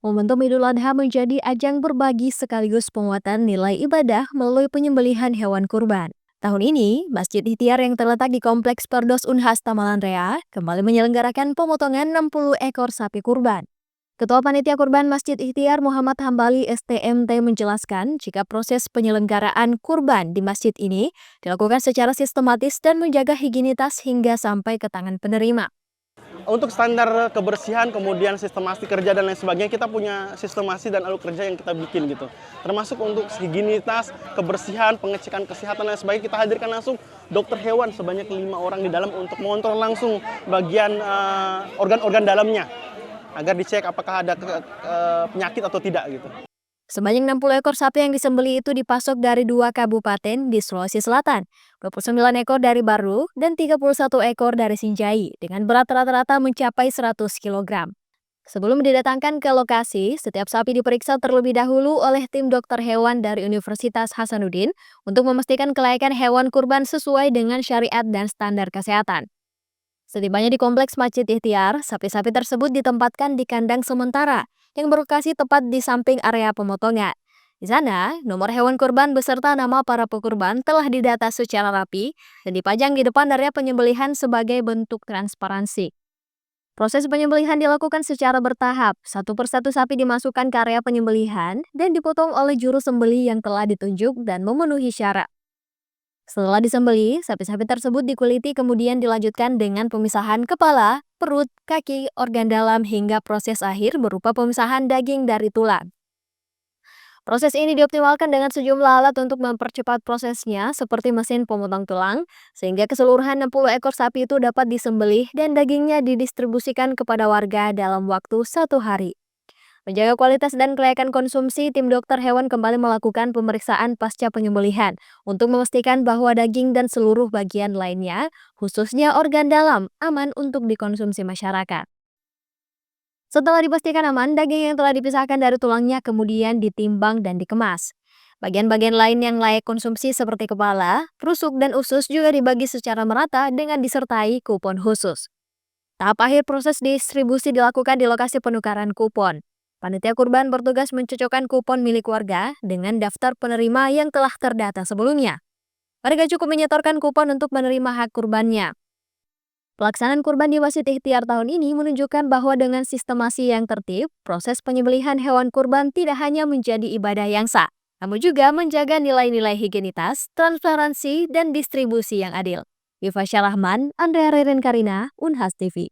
Momentum Idul Adha menjadi ajang berbagi sekaligus penguatan nilai ibadah melalui penyembelihan hewan kurban. Tahun ini, Masjid Ikhtiar yang terletak di Kompleks Perdos Unhas Tamalan Rea kembali menyelenggarakan pemotongan 60 ekor sapi kurban. Ketua Panitia Kurban Masjid Ikhtiar Muhammad Hambali STMT menjelaskan jika proses penyelenggaraan kurban di masjid ini dilakukan secara sistematis dan menjaga higienitas hingga sampai ke tangan penerima. Untuk standar kebersihan, kemudian sistemasi kerja dan lain sebagainya, kita punya sistemasi dan alur kerja yang kita bikin gitu. Termasuk untuk higienitas, kebersihan, pengecekan kesehatan dan sebagainya, kita hadirkan langsung dokter hewan sebanyak 5 orang di dalam untuk mengontrol langsung bagian organ-organ dalamnya agar dicek apakah ada penyakit atau tidak gitu. Sebanyak 60 ekor sapi yang disembelih itu dipasok dari 2 kabupaten di Sulawesi Selatan, 29 ekor dari Baru, dan 31 ekor dari Sinjai, dengan berat rata-rata mencapai 100 kg. Sebelum didatangkan ke lokasi, setiap sapi diperiksa terlebih dahulu oleh tim dokter hewan dari Universitas Hasanuddin untuk memastikan kelayakan hewan kurban sesuai dengan syariat dan standar kesehatan. Setibanya di kompleks Masjid Ikhtiar, sapi-sapi tersebut ditempatkan di kandang sementara yang berlokasi tepat di samping area pemotongan. Di sana, nomor hewan kurban beserta nama para pekurban telah didata secara rapi dan dipajang di depan area penyembelihan sebagai bentuk transparansi. Proses penyembelihan dilakukan secara bertahap, satu persatu sapi dimasukkan ke area penyembelihan dan dipotong oleh juru sembelih yang telah ditunjuk dan memenuhi syarat. Setelah disembelih, sapi-sapi tersebut dikuliti kemudian dilanjutkan dengan pemisahan kepala, perut, kaki, organ dalam hingga proses akhir berupa pemisahan daging dari tulang. Proses ini dioptimalkan dengan sejumlah alat untuk mempercepat prosesnya seperti mesin pemotong tulang, sehingga keseluruhan 60 ekor sapi itu dapat disembelih dan dagingnya didistribusikan kepada warga dalam waktu 1 hari. Menjaga kualitas dan kelayakan konsumsi, tim dokter hewan kembali melakukan pemeriksaan pasca penyembelihan untuk memastikan bahwa daging dan seluruh bagian lainnya, khususnya organ dalam, aman untuk dikonsumsi masyarakat. Setelah dipastikan aman, daging yang telah dipisahkan dari tulangnya kemudian ditimbang dan dikemas. Bagian-bagian lain yang layak konsumsi seperti kepala, rusuk, dan usus juga dibagi secara merata dengan disertai kupon khusus. Tahap akhir proses distribusi dilakukan di lokasi penukaran kupon. Panitia kurban bertugas mencocokkan kupon milik warga dengan daftar penerima yang telah terdata sebelumnya. Warga cukup menyetorkan kupon untuk menerima hak kurbannya. Pelaksanaan kurban di Masjid Ikhtiar tahun ini menunjukkan bahwa dengan sistemasi yang tertib, proses penyembelihan hewan kurban tidak hanya menjadi ibadah yang sah, namun juga menjaga nilai-nilai higienitas, transparansi, dan distribusi yang adil. Viva Syarahman, Andrea Reren Karina, Unhas TV.